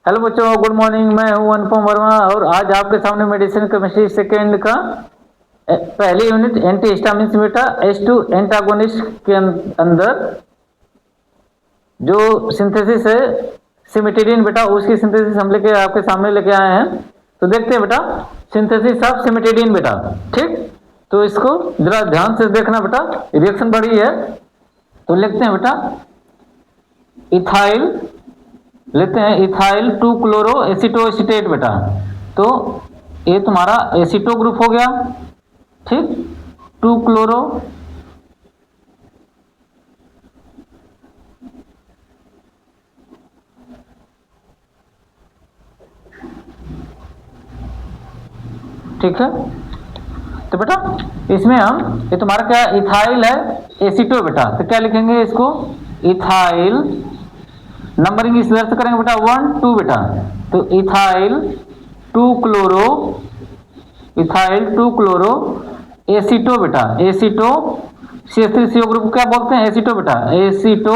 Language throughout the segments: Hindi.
हेलो बच्चों, गुड मॉर्निंग। मैं हूं अनुपम वर्मा और आज आपके सामने मेडिसिन केमिस्ट्री सेकेंड का पहली यूनिट एंटी हिस्टामिन बेटा H2 एंटागोनिस्ट के अंदर जो सिंथेसिस है सिमेटिडिन बेटा, उसकी सिंथेसिस हम लेके आपके सामने लेके आए हैं। तो देखते हैं बेटा सिंथेसिस ऑफ सिमेटिडिन बेटा। ठीक, तो इसको जरा ध्यान से देखना बेटा, रिएक्शन बड़ी है। तो लिखते हैं बेटा इथाइल, लेते हैं इथाइल 2 क्लोरो एसीटोएसीटेट बेटा। तो ये तुम्हारा एसीटो ग्रुप हो गया। ठीक, 2 क्लोरो ठीक है। तो बेटा इसमें हम, ये तुम्हारा क्या इथाइल है एसीटो बेटा, तो क्या लिखेंगे इसको इथाइल, नंबरिंग इस तरह से करेंगे बेटा 1 2 बेटा। तो ethyl 2 chloro, ethyl 2 chloro aceto बेटा, एसीटो CH3CO ग्रुप क्या बोलते हैं एसीटो बेटा, एसीटो।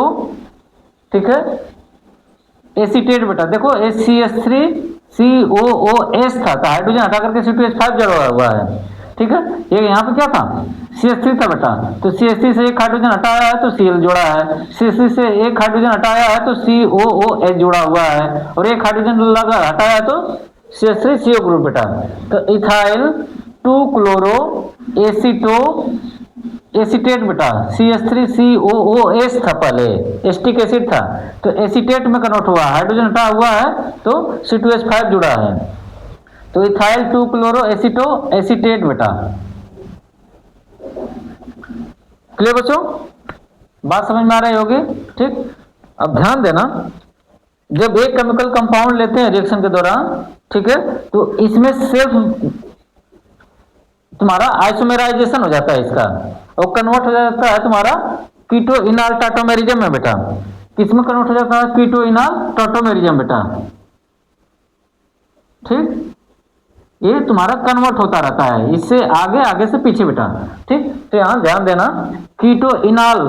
ठीक है, एसीटेट बेटा, देखो CH3COOS था तो हाइड्रोजन हटा करके C2H5 जोड़ा हुआ है। ठीक है, ये यहाँ पे क्या था CH3 था बेटा, तो CH3 से एक हाइड्रोजन हटाया है तो Cl जोड़ा है, CH3 से एक हाइड्रोजन हटाया है तो COOH जोड़ा हुआ है, और एक हाइड्रोजन लगा हटाया है तो CH3CO ग्रुप बेटा। तो इथाइल 2 क्लोरो एसीटो एसीटेट बेटा, CH3COOS था पहले, एस्टिक एसिड था, तो एसीटेट में कन्वर्ट हुआ, हाइड्रोजन हटा हुआ है तो C2H5 जुड़ा है। तो इथाइल 2 क्लोरो एसीटो एसीटेट बेटा। क्लियर बच्चों, बात समझ में आ रही होगी। ठीक, अब ध्यान देना, जब एक केमिकल कंपाउंड लेते हैं रिएक्शन के दौरान, ठीक है, तो इसमें सेल्फ तुम्हारा आइसोमेराइजेशन हो जाता है इसका, और कन्वर्ट हो जाता है तुम्हारा कीटो इनाल टाटोमेरिज्म में बेटा। किसमें कन्वर्ट हो जाता है कीटो इनाल टाटोमेरिज्म बेटा। ठीक, ये तुम्हारा कन्वर्ट होता रहता है, इससे आगे आगे से पीछे बेटा। ठीक, तो यहाँ ध्यान देना कीटो इनाल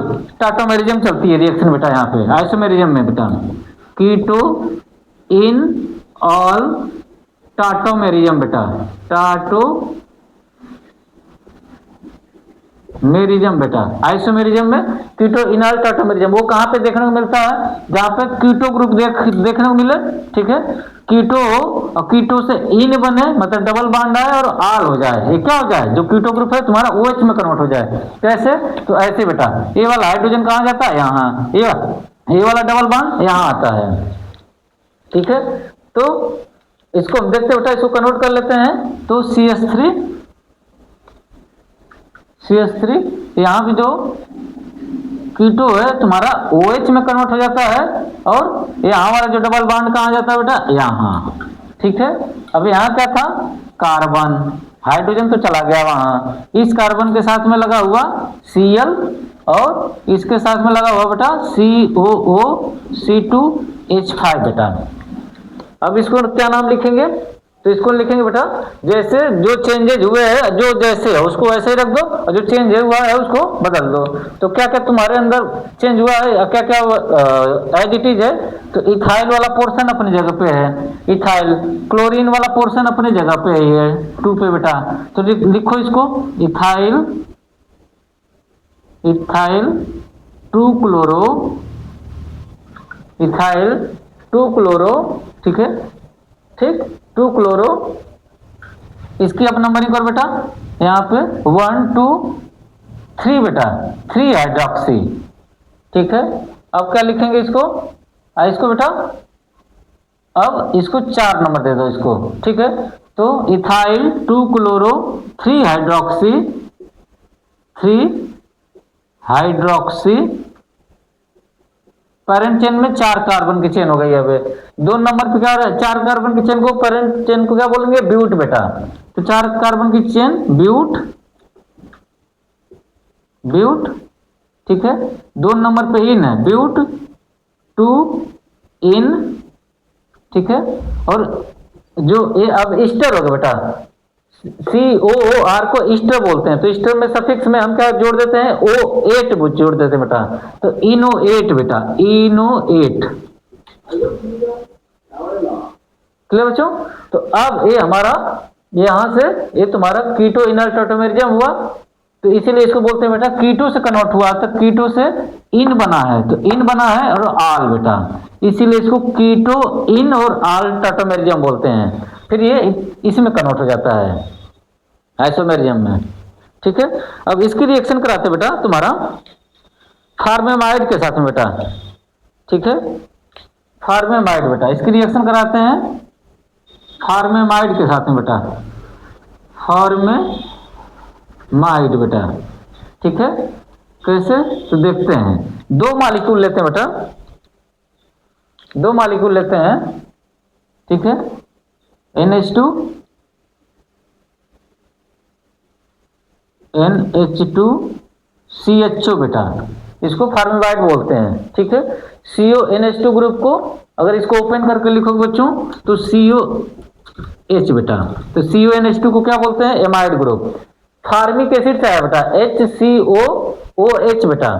टाटोमेरिज्म चलती है रिएक्शन बेटा, यहाँ पे आइसोमेरिज्म में बेटा कीटो इन ऑल टाटोमेरिज्म बेटा, टाटो मेरिज्म बेटा। आइसोमेरिज्म में कीटो इनाल टाटोमेरिज्म, वो कहाँ पे देखने को मिलता है जहाँ पे कीटो ग्रुप देखने को मिले। ठीक है, कीटो और कीटो से इन बने, मतलब डबल बॉन्ड आए और आल हो जाए, ये क्या हो जाए जो कीटो ग्रुप है तुम्हारा OH में कन्वर्ट हो जाए। कैसे, तो ऐसे बेटा, ये वाला हाइड्रोजन कहाँ जाता है यहाँ, ये वाला डबल बॉन्ड यहाँ आता है। ठीक है, तो इसको हम देखते बेटा, इसको कन्वर्ट कर लेते हैं। तो CH3 यहाँ भी जो कीटो है तुम्हारा OH में कन्वर्ट हो जाता है, और यहाँ वाला जो डबल बॉन्ड कहाँ जाता है बेटा, यहाँ। ठीक है, अब यहाँ क्या था कार्बन, हाइड्रोजन तो चला गया वहां, इस कार्बन के साथ में लगा हुआ Cl और इसके साथ में लगा हुआ बेटा COOC2H5 बेटा। अब इसको क्या नाम लिखेंगे, तो इसको लिखेंगे बेटा जैसे जो चेंजेज हुए हैं, जो जैसे है उसको वैसे ही रख दो, और जो चेंज हुआ है उसको बदल दो। तो क्या क्या तुम्हारे अंदर चेंज हुआ है, क्या क्या एज इट इज है, तो इथाइल वाला पोर्शन अपनी जगह पे है, इथाइल, क्लोरीन वाला पोर्शन अपनी जगह पे है 2 पे बेटा। तो लिखो इसको इथाइल 2 क्लोरो, इथाइल 2 क्लोरो। ठीक है, ठीक, 2 क्लोरो, इसकी अब नंबरिंग कर बेटा, यहाँ पे 1 2 3 बेटा, 3 हाइड्रोक्सी। ठीक है, अब क्या लिखेंगे इसको, इसको बेटा अब इसको 4 नंबर दे दो इसको। ठीक है, तो ethyl 2 chloro 3 hydroxy parent chain में 4 कार्बन की चेन हो गई। अब 2 नंबर पे क्या हो रहा है, 4 कार्बन की चेन को पेरेंट चेन को क्या बोलेंगे, ब्यूट बेटा। तो 4 कार्बन की चेन ब्यूट। ठीक है, 2 नंबर पे इन है ब्यूट 2 इन। ठीक है, और जो ये अब ईस्टर हो गया बेटा, COOR को ईस्टर बोलते हैं, तो ईस्टर में सफिक्स में हम क्या जोड़ देते हैं O8 जोड़ देते हैं बेटा, तो इनो 8 बेटा, इनो 8। क्लियर बच्चों? तो अब ये हमारा यहाँ से ये तुम्हारा कीटो इनर टॉटोमेरिज्म हुआ, तो इसीलिए इसको बोलते हैं बेटा कीटो से कन्वर्ट हुआ, तो कीटो से इन बना है, तो इन बना है और आल बेटा, इसीलिए इसको कीटो इन और आल टॉटोमेरिज्म बोलते हैं। फिर ये इसमें कन्वर्ट हो जाता है आइसोमेरिज्म में, ठीक है। अब इसकी रिएक्शन कराते बेटा तुम्हारा फार्मेमाइड के साथ में बेटा, ठीक है, फार्मेमाइड बेटा, इसकी रिएक्शन कराते हैं फार्मेमाइड के साथ में बेटा, फार्मेमाइड बेटा, ठीक है। कैसे? तो देखते हैं, दो मॉलिक्यूल लेते हैं बेटा, दो मॉलिक्यूल लेते हैं, ठीक है, NH2 NH2CHO बेटा, इसको फार्मेमाइड बोलते हैं, ठीक है। CONH2 ग्रुप को अगर इसको ओपन करके लिखोगे बच्चों तो COH बेटा, तो CONH2 को क्या बोलते हैं? Amide group. फार्मिक एसिड से आया बेटा HCOOH बेटा,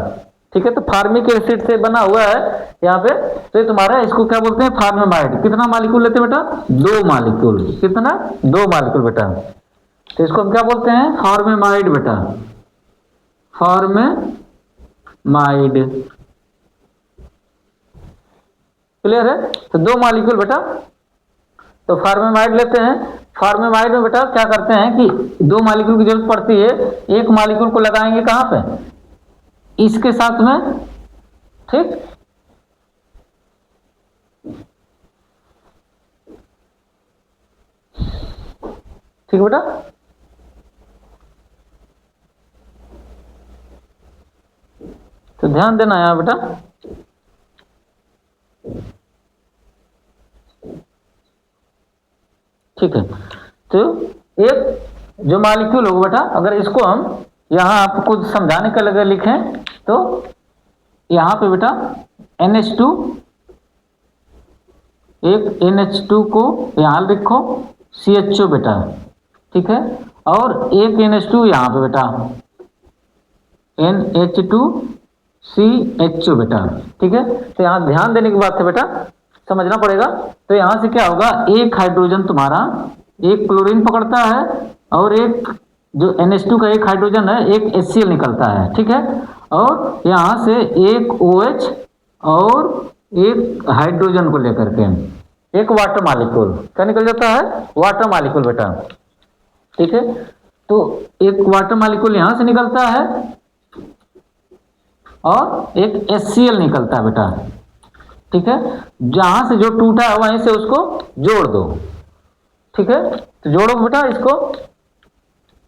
ठीक है, तो फार्मिक एसिड से बना हुआ है यहाँ पे, तो ये तुम्हारा इसको क्या बोलते हैं? फार्मेमाइड। कितना मॉलिक्यूल लेते हैं बेटा? दो मॉलिक्यूल। कितना? दो मॉलिक्यूल बेटा, तो इसको हम क्या बोलते हैं? फार्मेमाइड बेटा, फार्मेमाइड। क्लियर है? तो दो मॉलिक्यूल बेटा, तो फार्मेमाइड लेते हैं। फार्मेमाइड में बेटा क्या करते हैं कि दो मॉलिक्यूल की जरूरत पड़ती है, एक मॉलिक्यूल को लगाएंगे कहाँ पे? इसके साथ में, ठीक, ठीक बेटा, तो ध्यान देना यहाँ बेटा, ठीक है। तो एक जो मॉलिक्यूल होगा बेटा, अगर इसको हम यहाँ आपको समझाने के लिए लिखें तो यहाँ पे बेटा NH2, एक NH2 को यहाँ लिखो CHO बेटा, ठीक है, और एक NH2 यहाँ पे बेटा NH2CHO बेटा, ठीक है। तो यहाँ ध्यान देने की बात है बेटा, समझना पड़ेगा। तो यहाँ से क्या होगा? एक हाइड्रोजन तुम्हारा एक क्लोरीन पकड़ता है और एक जो NH2 का एक हाइड्रोजन है एक HCl निकलता है, ठीक है, और यहाँ से एक OH और एक हाइड्रोजन को लेकर के एक वाटर मॉलिक्यूल क्या निकल जाता है? वाटर मॉलिक्यूल बेटा, ठीक है। तो एक वाटर मॉलिक्यूल यहाँ से निकलता है और एक HCl निकलता है बेटा, ठीक है। जहां से जो टूटा है वहीं से उसको जोड़ दो, ठीक है। तो जोड़ो बेटा,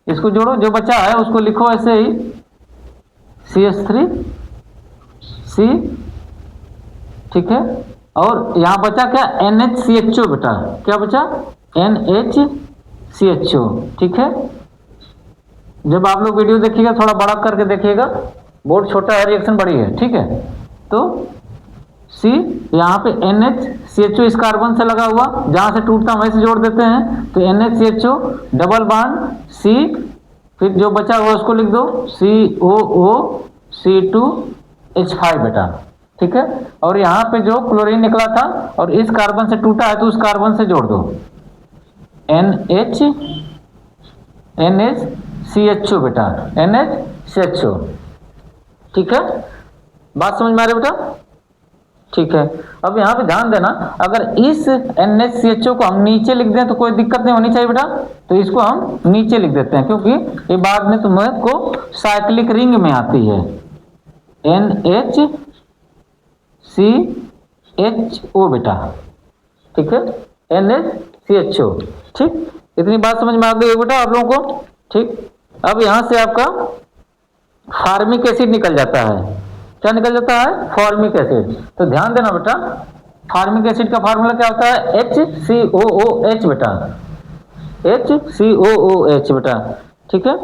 इसको जोड़ो, जो बचा है उसको लिखो ऐसे ही CH3C, ठीक है, और यहां बचा क्या? NHCHO बेटा, क्या बचा? NHCHO, ठीक है। जब आप लोग वीडियो देखिएगा थोड़ा बड़ा करके देखिएगा, बोर्ड छोटा है, रिएक्शन बड़ी है, ठीक है। तो C यहाँ पे NHCHO इस कार्बन से लगा हुआ, जहां से टूटता वहीं से जोड़ देते हैं, तो NHCHO डबल बॉन्ड C, फिर जो बचा हुआ उसको लिख दो COOC2H5 बेटा, ठीक है। और यहाँ पे जो क्लोरीन निकला था और इस कार्बन से टूटा है तो उस कार्बन से जोड़ दो NHCHO बेटा, NHCHO, ठीक है। बात समझ में आ रही बेटा? ठीक है। अब यहाँ पे ध्यान देना, अगर इस NHCHO को हम नीचे लिख दें तो कोई दिक्कत नहीं होनी चाहिए बेटा, तो इसको हम नीचे लिख देते हैं क्योंकि ये बाद में तुमको साइक्लिक रिंग में आती है। NHCHO बेटा, ठीक है, NHCHO, ठीक। इतनी बात समझ में आ गई बेटा आप लोगों को? ठीक। अब यहाँ से आपका फार्मिक एसिड निकल जाता है। क्या निकल जाता है? Formic acid. तो ध्यान देना बेटा, फार्मिक एसिड का फार्मूला क्या होता है? HCOOH बेटा, HCOOH बेटा, ठीक है।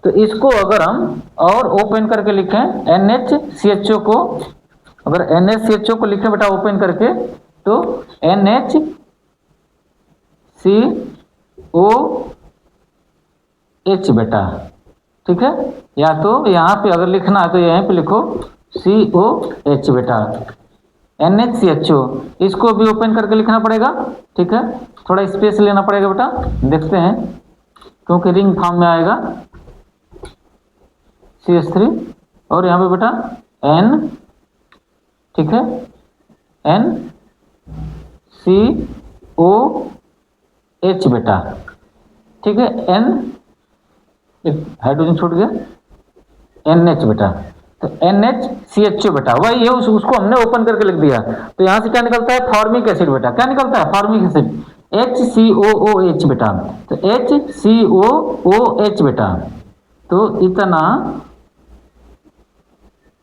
तो इसको अगर हम और ओपन करके लिखें NHCHO को, अगर NHCHO को लिखें बेटा ओपन करके तो NHCOH बेटा, ठीक है। या तो यहाँ पे अगर लिखना है तो यहीं पे लिखो COH बेटा, NHCHO, इसको भी ओपन करके लिखना पड़ेगा। ठीक है, थोड़ा स्पेस लेना पड़ेगा बेटा, देखते हैं क्योंकि रिंग फॉर्म में आएगा CH3। और यहाँ पे बेटा N, ठीक है, NCOH बेटा। ठीक है, N, एक हाइड्रोजन छूट गया, NH बेटा, तो NHCHO बेटा वही है, उसको हमने ओपन करके लिख दिया। तो यहाँ से क्या निकलता है? फॉर्मिक एसिड बेटा। क्या निकलता है? फॉर्मिक एसिड, HCOOH बेटा। तो HCOOH बेटा, तो इतना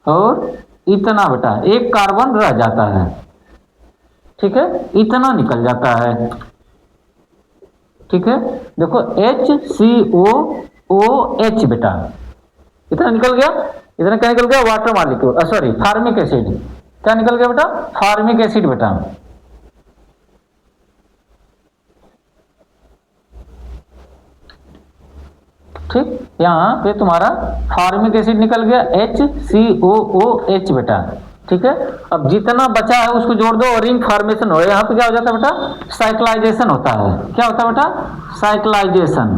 और इतना बेटा, एक कार्बन रह जाता है। ठीक है, इतना निकल जाता है। ठीक है, देखो HCOOH बेटा, इतना निकल गया। इतना क्या निकल गया? Water molecule, sorry formic acid. क्या निकल गया बेटा? फार्मिक एसिड बेटा। ठीक, यहाँ पे तुम्हारा फार्मिक एसिड निकल गया HCOOH बेटा। ठीक है, अब जितना बचा है उसको जोड़ दो और रिंग फॉर्मेशन हो। यहाँ पे क्या हो जाता है बेटा? साइक्लाइजेशन होता है। क्या होता है बेटा? साइक्लाइजेशन,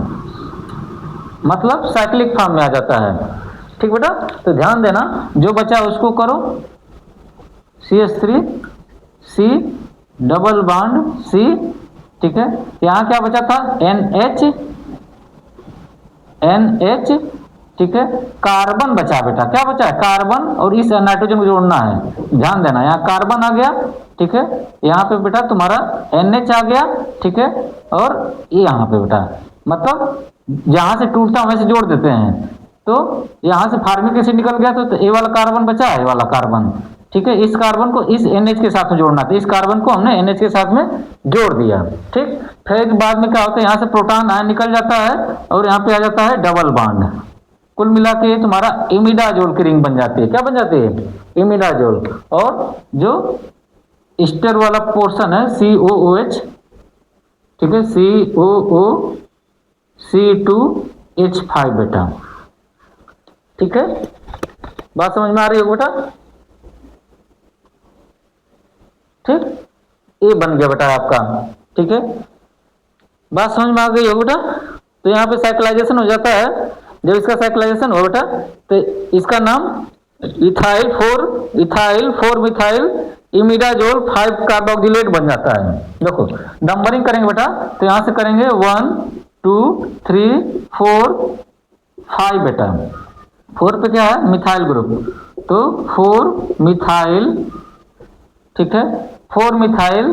मतलब साइक्लिक फॉर्म में आ जाता है। ठीक बेटा, तो ध्यान देना, जो बचा है उसको करो। CH3 C double bond C। ठीक है, यहाँ क्या बचा था? NH। ठीक है, कार्बन बचा बेटा। क्या बचा है? कार्बन, और इस नाइट्रोजन को जोड़ना है। ध्यान देना, यहाँ कार्बन आ गया। ठीक है, यहाँ पे बेटा तुम्हारा NH आ गया। ठीक है, और यहाँ पे बेटा, मतलब जहां से टूटता है वहां से जोड़ देते हैं। तो यहाँ से फार्मिक एसिड निकल गया, तो ये वाला कार्बन बचा है, ये वाला कार्बन। ठीक है, इस कार्बन को इस NH के साथ में जोड़ना था, इस कार्बन को हमने NH के साथ में जोड़ दिया। ठीक, फिर बाद में क्या होता है? यहाँ से प्रोटॉन आयन निकल जाता है और यहाँ पे आ जाता है डबल बॉन्ड। कुल मिला के तुम्हारा इमिडाजोल की रिंग बन जाती है। क्या बन जाती है? इमिडाजोल। और जो ईस्टर वाला पोर्शन है COOH, ठीक है, COOC2H5 बेटा। ठीक है, बात समझ में आ रही है बेटा? ठीक, ये बन गया बेटा आपका। ठीक है, बात समझ में आ गई है बेटा? तो यहाँ पे साइक्लाइजेशन हो जाता है। जब इसका साइक्लाइजेशन हो बेटा, तो इसका नाम इथाइल 4 मिथाइल इमिडाजोल 5 कार्बोक्सिलेट बन जाता है। देखो नंबरिंग करेंगे बेटा, तो यहाँ से करेंगे 1 2 3 4 5 बेटा। 4 पे क्या है? मिथाइल ग्रुप, तो 4 मिथाइल। ठीक है, 4 मिथाइल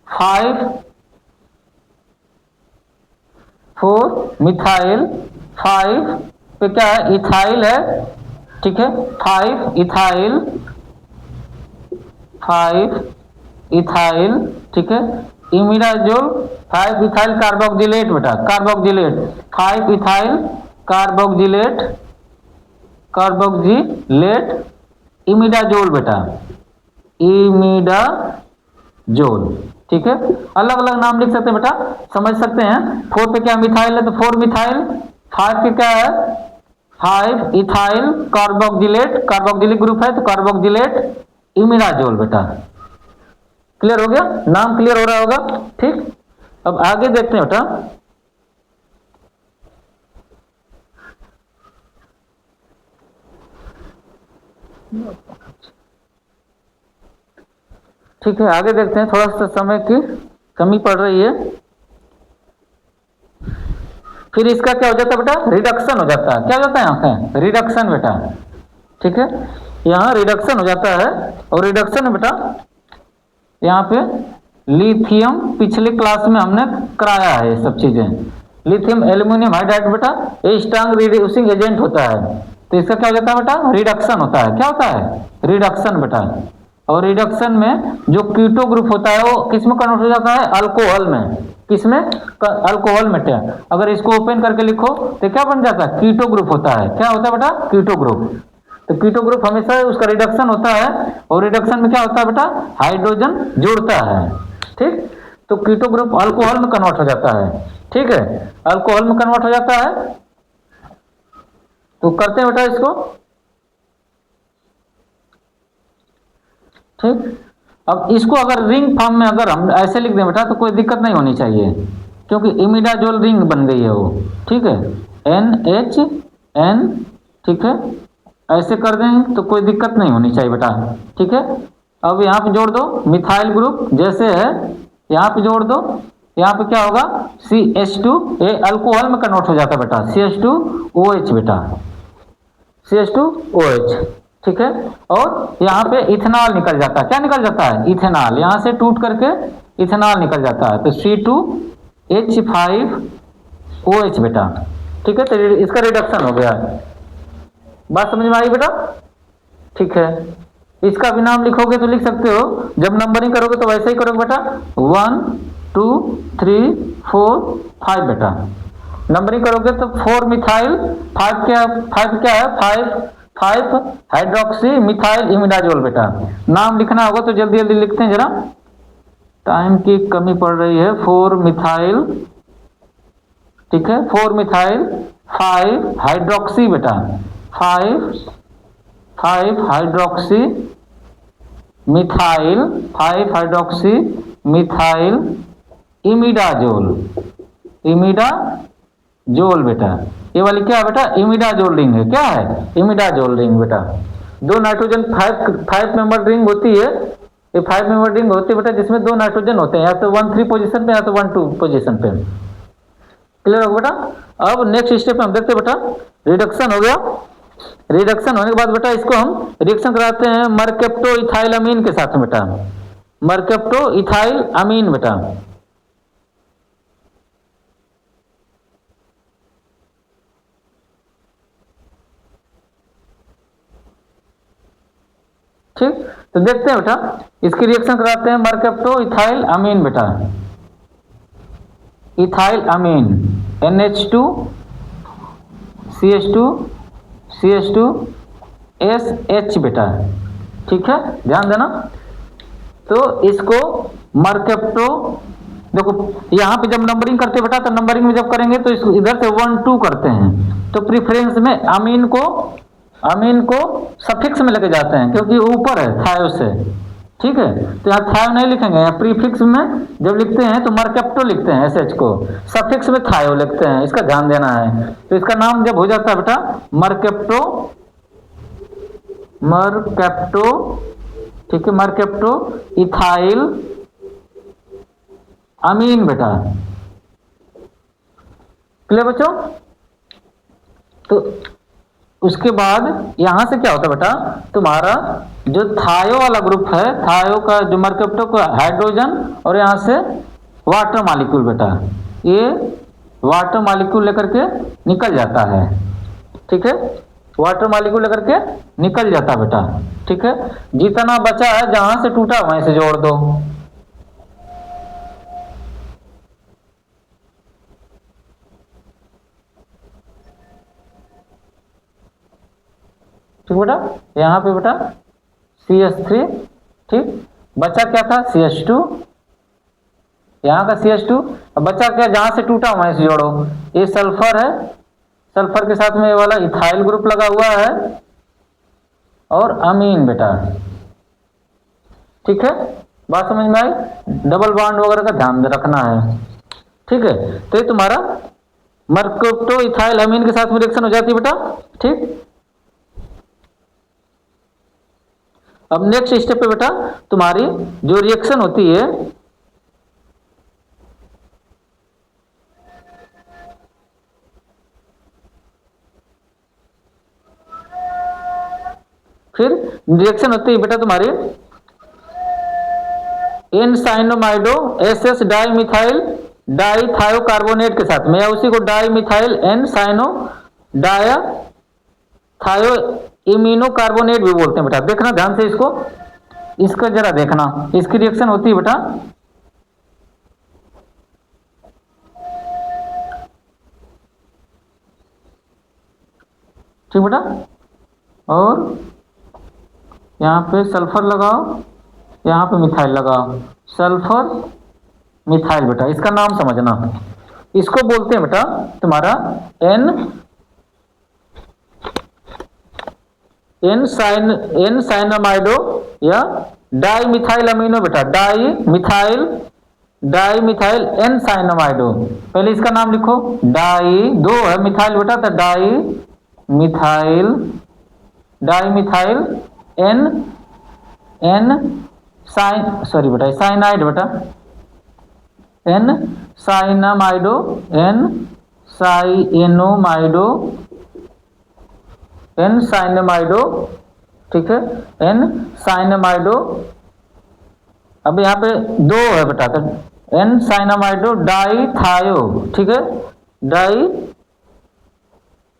5 4 मिथाइल 5 पे क्या है? इथाइल है। ठीक है, 5 इथाइल। ठीक है, इमिडाजोल 5 इथाइल कार्बोक्सिलेट बेटा, कार्बोक्सिलेट 5 इथाइल कार्बोक्सिलेट इमिडाजोल बेटा, इमिडाजोल। ठीक है, अलग अलग नाम लिख सकते हैं बेटा, समझ सकते हैं। 4 पे क्या मिथाइल है, तो 4 मिथाइल। 5 पे क्या है? 5 इथाइल कार्बोक्सिलिक ग्रुप है, तो कार्बोक्सिलेट इमिडाजोल बेटा। क्लियर हो गया? नाम क्लियर हो रहा होगा। ठीक, अब आगे देखते हैं बेटा। ठीक है, आगे देखते हैं, थोड़ा सा समय की कमी पड़ रही है। फिर इसका क्या हो जाता है बेटा? रिडक्शन हो जाता है। क्या हो जाता है? यहाँ पे रिडक्शन बेटा। ठीक है, यहाँ रिडक्शन हो जाता है। और रिडक्शन में बेटा यहाँ पे लिथियम पिछले क्लास में हमने कराया है ये सब चीजें। लिथियम एल्यूमिनियम हाइड्राइड बेटा, ये स्ट्रांग रिड्यूसिंग एजेंट होता है। तो इसका क्या हो जाता है बेटा? रिडक्शन होता है। क्या होता है? रिडक्शन बेटा। और रिडक्शन में जो कीटो ग्रुप होता है वो किस में कन्वर्ट हो जाता है? अल्कोहल में। किसमें? अल्कोहल में। अगर इसको ओपन करके लिखो तो क्या बन जाता है? कीटो ग्रुप होता है। क्या होता है बेटा? Keto group. तो कीटो ग्रुप हमेशा उसका रिडक्शन होता है। और रिडक्शन में क्या होता है बेटा? हाइड्रोजन जुड़ता है। ठीक, तो कीटो ग्रुप अल्कोहल में कन्वर्ट हो जाता है। ठीक है, अल्कोहल में कन्वर्ट हो जाता है। तो करते हैं बेटा इसको। ठीक। अब इसको अगर रिंग फॉर्म में अगर हम ऐसे लिख दें बेटा तो कोई दिक्कत नहीं होनी चाहिए, क्योंकि इमिडाजोल रिंग बन गई है वो, ठीक है, NHN, ठीक है, ऐसे कर दें तो कोई दिक्कत नहीं होनी चाहिए बेटा, ठीक है। अब यहाँ पे जोड़ दो मिथाइल ग्रुप जैसे है, यहाँ पे जोड़ दो, यहाँ पे क्या होगा CH2, ये अल्कोहल में कन्वर्ट हो जाता है बेटा, CH2OH बेटा, CH2OH, ठीक है। और यहाँ पे इथेनॉल निकल जाता है, क्या निकल जाता है, इथेनॉल, यहाँ से टूट करके इथेनॉल निकल जाता है, तो C2H5OH बेटा, ठीक है। तो इसका रिडक्शन हो गया, बात समझ में आई बेटा, ठीक है। इसका भी नाम लिखोगे तो लिख सकते हो, जब नंबरिंग करोगे तो वैसे ही करोगे बेटा, 1 2 3 4 5 बेटा, नंबरिंग करोगे तो 4 मिथाइल, 5 क्या है, 5 हाइड्रोक्सी मिथाइल इमिडाजोल बेटा। नाम लिखना होगा तो जल्दी जल्दी लिखते हैं जरा, टाइम की कमी पड़ रही है। 4 मिथाइल, ठीक है, 4 मिथाइल 5 हाइड्रोक्सी बेटा, 5 hydroxy methyl, 5 hydroxy methyl imidazole बेटा। ये वाली क्या है बेटा, इमिडाजोल रिंग है, क्या है, इमिडाजोल रिंग बेटा। दो नाइट्रोजन 5 मेंबर रिंग होती है, ये 5 मेंबर रिंग होती है बेटा, जिसमें 2 नाइट्रोजन होते हैं, या तो 1 3 पोजीशन पे या तो 1 2 पोजीशन पे। क्लियर हो बेटा। अब नेक्स्ट स्टेप में हम देखते हैं बेटा, रिडक्शन हो गया। रिडक्शन होने के बाद बेटा इसको हम रिएक्शन कराते हैं मरकेप्टो इथाइल अमीन के साथ में बेटा, मरकेप्टो इथाइल अमीन बेटा, ठीक। तो देखते हैं बेटा, इसकी रिएक्शन कराते हैं मरकेप्टो इथाइल अमीन बेटा, इथाइल अमीन NH2 CH2 SH बेटा, ठीक है, ध्यान देना। तो इसको मरकेप्टो, देखो यहाँ पे जब नंबरिंग करते बेटा, तो नंबरिंग में जब करेंगे तो इसको इधर से 1 2 करते हैं, तो प्रीफरेंस में अमीन को सफिक्स में लेके जाते हैं, क्योंकि ऊपर है थायो से, ठीक है। तो यहाँ थायो नहीं लिखेंगे, यहाँ प्रीफिक्स में जब लिखते हैं तो मरकेप्टो लिखते हैं SH को, सफिक्स में थायो लिखते हैं, इसका ध्यान देना है। तो इसका नाम जब हो जाता है बेटा मरकेप्टो, ठीक है, मरकेप्टो इथाइल अमीन बेटा। क्लियर बच्चों। तो उसके बाद यहां से क्या होता है बेटा, तुम्हारा जो थायो वाला ग्रुप है, थायो का जो मरकेप्टो का हाइड्रोजन और यहां से वाटर मॉलिक्यूल बेटा, ये वाटर मॉलिक्यूल लेकर के निकल जाता है, ठीक है, वाटर मॉलिक्यूल लेकर के निकल जाता है बेटा, ठीक है। जितना बचा है जहां से टूटा वहीं से जोड़ दो, ठीक बेटा। यहाँ पे बेटा CH3, ठीक, बचा क्या था CH2, यहाँ का CH2, बचा क्या, जहां से टूटा वहीं से जोड़ो। ये सल्फर है, सल्फर के साथ में ये वाला इथाइल ग्रुप लगा हुआ है, और अमीन बेटा, ठीक है, बात समझ में आई। डबल बॉन्ड वगैरह का ध्यान रखना है, ठीक है। तो ये तुम्हारा मरकेप्टो इथाइल अमीन के साथ में रिएक्शन हो जाती है बेटा, ठीक। अब नेक्स्ट स्टेप पे बेटा तुम्हारी जो रिएक्शन होती है, फिर रिएक्शन होती है बेटा तुम्हारी एन साइनोमाइडो SS डाइमिथाइल डाइथायोकार्बोनेट के साथ में, या उसी को डाइमिथाइल एन साइनो डाया थायो इम्यूनो कार्बोनेट भी बोलते हैं बेटा। देखना ध्यान से इसको, इसका जरा देखना, इसकी रिएक्शन होती है बेटा ठीक बेटा। और यहाँ पे सल्फर लगाओ, यहाँ पे मिथाइल लगाओ, सल्फर मिथाइल बेटा, इसका नाम समझना। इसको बोलते हैं बेटा तुम्हारा एन साइनामाइडो या डाई मिथाइल अमीनो बेटा, डाई मिथाइल एन साइनामाइडो। पहले इसका नाम लिखो, डाई, दो है मिथाइल बेटा, तो डाई मिथाइल एन सॉरी बेटा साइनाइड बेटा, एन साइनामाइडो, ठीक है, एन साइनामाइडो। अब यहाँ पे दो है बेटा, तो एन साइनामाइडो डाई थायो, ठीक है,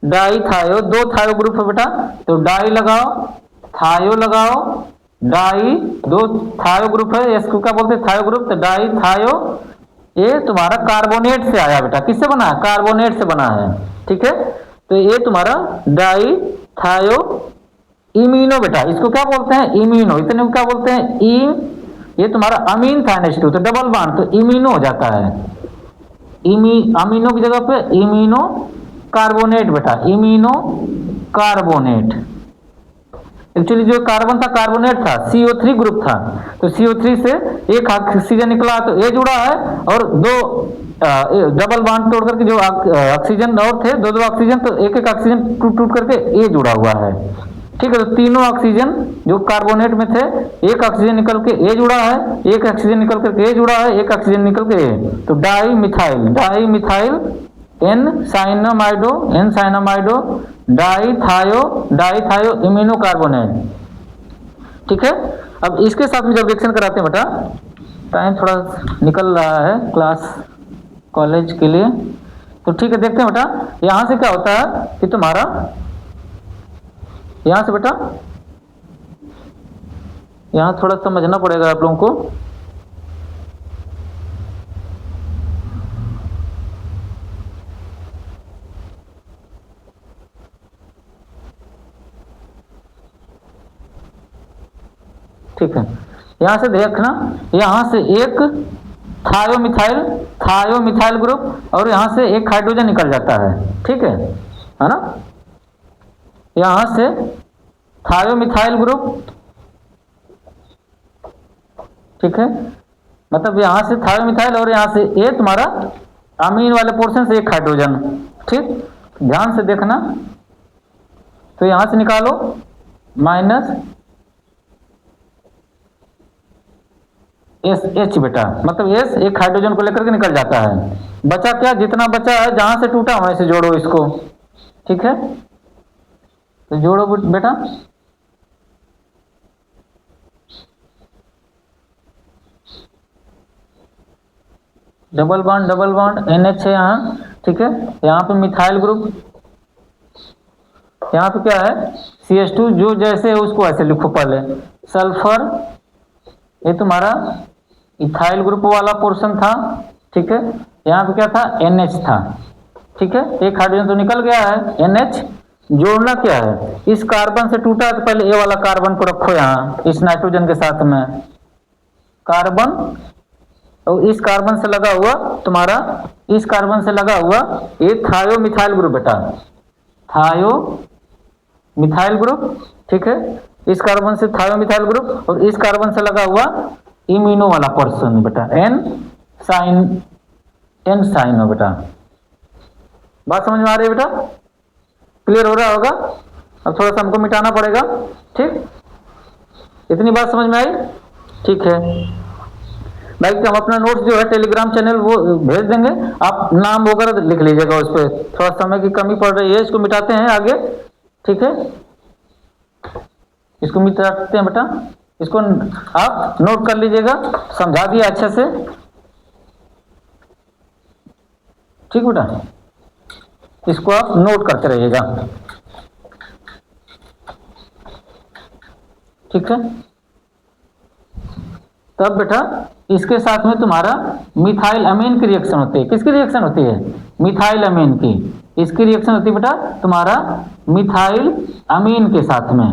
डाई थायो, दो थायो ग्रुप है बेटा, तो डाई लगाओ, थायो लगाओ, डाई, दो थायो ग्रुप है, इसको क्या बोलते हैं थायो ग्रुप, तो डाई थायो। ये तुम्हारा कार्बोनेट से आया बेटा, किससे बना है, कार्बोनेट से बना है, ठीक है, तो ये तुम्हारा डाई थायो इम्यूनो बेटा, इसको क्या बोलते हैं इम्यूनो, इतने को क्या बोलते हैं ये तुम्हारा अमीन था NH2, तो डबल बॉन्ड, तो इम्यूनो हो जाता है, अमीनो की जगह पे इम्यूनो कार्बोनेट बेटा, इम्यूनो कार्बोनेट। एक्चुअली जो कार्बन था कार्बोनेट था, CO3 ग्रुप था, तो CO3 से एक ऑक्सीजन निकला तो ए जुड़ा है, और दो डबल बॉन्ड तोड़ करके जो ऑक्सीजन और थे, दो ऑक्सीजन, तो एक एक ऑक्सीजन टूट करके ए जुड़ा हुआ है, ठीक है, तो तीनों ऑक्सीजन जो कार्बोनेट में थे, एक ऑक्सीजन निकल के ए जुड़ा है, एक ऑक्सीजन निकल करके ए जुड़ा है, एक ऑक्सीजन निकल के ए, तो डाई मिथाइल एन साइनामाइडो डाई थायो इम्यूनो कार्बोनेट, ठीक है। अब इसके साथ में जब रिएक्शन कराते हैं बेटा, टाइम थोड़ा निकल रहा है क्लास कॉलेज के लिए, तो ठीक है, देखते हैं बेटा यहां से क्या होता है कि तुम्हारा यहां से बेटा, यहां थोड़ा समझना पड़ेगा आप लोगों को, ठीक है। यहां से देखना, यहां से एक थायोमिथाइल ग्रुप, और यहां से एक हाइड्रोजन निकल जाता है, ठीक है ना, यहां से थायोमिथाइल ग्रुप, ठीक है, मतलब यहां से थायोमिथाइल और यहां से ये तुम्हारा अमीन वाले पोर्शन से एक हाइड्रोजन, ठीक, ध्यान से देखना, तो यहां से निकालो माइनस एच बेटा, मतलब एस एक हाइड्रोजन को लेकर के निकल जाता है, बचा क्या, जितना बचा है जहां से टूटा वहीं से जोड़ो इसको, ठीक है, तो जोड़ो बेटा, डबल बॉन्ड NH है यहाँ, ठीक है, यहाँ पे मिथाइल ग्रुप, यहाँ पे क्या है CH2, जो जैसे है उसको ऐसे लिखो पहले, सल्फर, ये तुम्हारा इथाइल ग्रुप वाला पोर्शन था, ठीक है, यहाँ पे क्या था NH था, ठीक है, एक हाइड्रोजन तो निकल गया है, NH जोड़ना क्या है, इस कार्बन से टूटा तो पहले ये वाला कार्बन को रखो यहाँ इस नाइट्रोजन के साथ में, कार्बन, और इस कार्बन से लगा हुआ तुम्हारा, इस कार्बन से लगा हुआ ये थायोमिथाइल ग्रुप बेटा, थायोमिथाइल ग्रुप, ठीक है, इस कार्बन से थायोमिथाइल ग्रुप, और इस कार्बन से लगा हुआ इम्यूनो वाला पर्सन बेटा, एन साइनो बेटा, बात समझ में आ रही है बेटा, क्लियर हो रहा होगा। अब थोड़ा सा हमको मिटाना पड़ेगा, ठीक, इतनी बात समझ में आई, ठीक है भाई, हम अपना नोट्स जो है टेलीग्राम चैनल वो भेज देंगे, आप नाम वगैरह लिख लीजिएगा उस पर, थोड़ा समय की कमी पड़ रही है, इसको मिटाते हैं आगे, ठीक है, इसको मिटाते हैं बेटा, इसको आप नोट कर लीजिएगा, समझा दिया अच्छे से, ठीक बेटा, इसको आप नोट करते रहिएगा, ठीक है। तब बेटा इसके साथ में तुम्हारा मिथाइल अमीन की रिएक्शन होती है, किसकी रिएक्शन होती है, मिथाइल अमीन की, इसकी रिएक्शन होती है बेटा तुम्हारा मिथाइल अमीन के साथ में,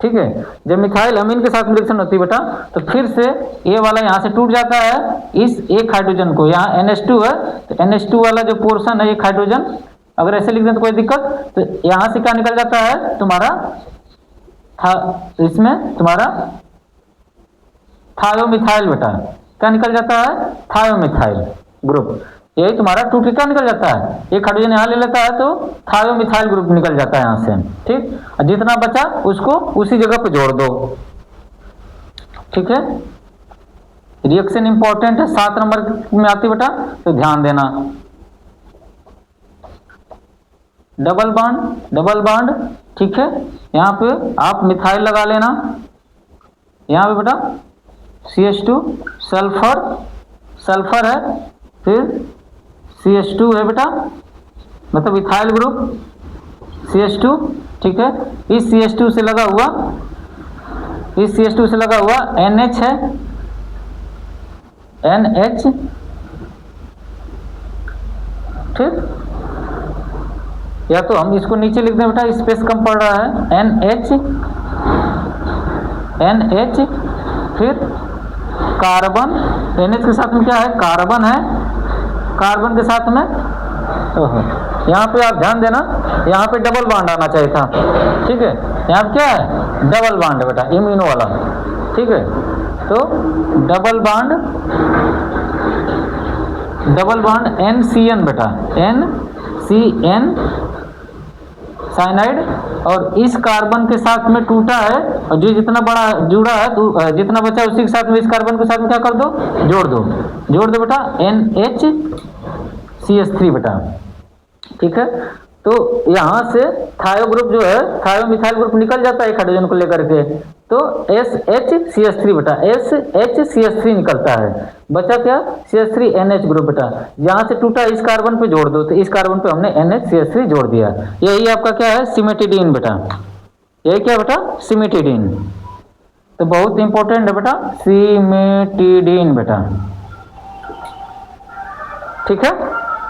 ठीक है, जब मिथाइल अमीन के साथ रिएक्शन होती है बेटा, तो फिर से ये वाला यहाँ से टूट जाता है, इस एक हाइड्रोजन को, यहाँ NH2 है, तो NH2 वाला जो पोर्शन है एक हाइड्रोजन, अगर ऐसे लिख दें तो कोई दिक्कत, तो यहाँ से क्या निकल जाता है तुम्हारा इसमें तुम्हारा थायोमिथाइल बेटा, क्या निकल जाता है? थायोमिथाइल ग्रुप। यही तुम्हारा 2 क्या निकल जाता है, एक हाइड्रोजन यहाँ ले लेता है तो थायोमिथाइल ग्रुप निकल जाता है यहाँ से, ठीक। और जितना बचा उसको उसी जगह पे जोड़ दो, ठीक है। रिएक्शन इंपॉर्टेंट है, 7 नंबर में आती बेटा, तो ध्यान देना। डबल बॉन्ड, ठीक है। यहाँ पे आप मिथाइल लगा लेना, यहाँ पे बेटा CH2 सल्फर है, फिर CH2 है बेटा, मतलब इथाइल ग्रुप CH2, ठीक है। इस CH2 से लगा हुआ NH है, NH, ठीक। या तो हम इसको नीचे लिख दें बेटा, स्पेस कम पड़ रहा है, NH, फिर कार्बन, NH के साथ में क्या है? कार्बन है, कार्बन के साथ में, यहाँ पे आप ध्यान देना, यहाँ पे डबल बॉन्ड आना चाहिए था, ठीक है। यहाँ पे क्या है? डबल बॉन्ड है बेटा, इम्यूनो वाला, ठीक है। तो डबल बॉन्ड NCN बेटा, NCN साइनाइड, और इस कार्बन के साथ में टूटा है, और जो जितना बड़ा जुड़ा है तो जितना बचा उसी के साथ में इस कार्बन के साथ में क्या कर दो? जोड़ दो बेटा, NHCH3 बेटा, ठीक है। तो यहाँ से थायो ग्रुप जो है, थायोमिथाइल ग्रुप निकल जाता है एक हाइड्रोजन को लेकर के, तो SHCH3 बेटा, SHCH3 निकलता है, बचा क्या? CH3NH ग्रुप बेटा, यहाँ से टूटा इस कार्बन पे जोड़ दो, तो इस कार्बन पे हमने NHCH3 जोड़ दिया। यही आपका क्या है? सिमेटिडीन बेटा, यही क्या बेटा? सिमेटिडीन। तो बहुत इंपॉर्टेंट है बेटा, सिमेटिडीन बेटा, ठीक है।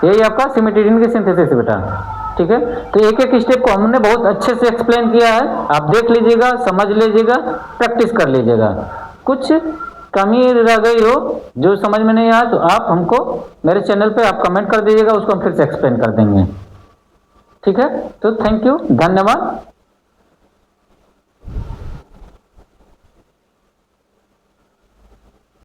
यही आपका सिमेटिडीन की सिंथेसिस बेटा, ठीक है। तो एक एक स्टेप को हमने बहुत अच्छे से एक्सप्लेन किया है, आप देख लीजिएगा, समझ लीजिएगा, प्रैक्टिस कर लीजिएगा। कुछ कमी रह गई हो जो समझ में नहीं आया तो आप हमको मेरे चैनल पे आप कमेंट कर दीजिएगा, उसको हम फिर से एक्सप्लेन कर देंगे, ठीक है। तो थैंक यू, धन्यवाद।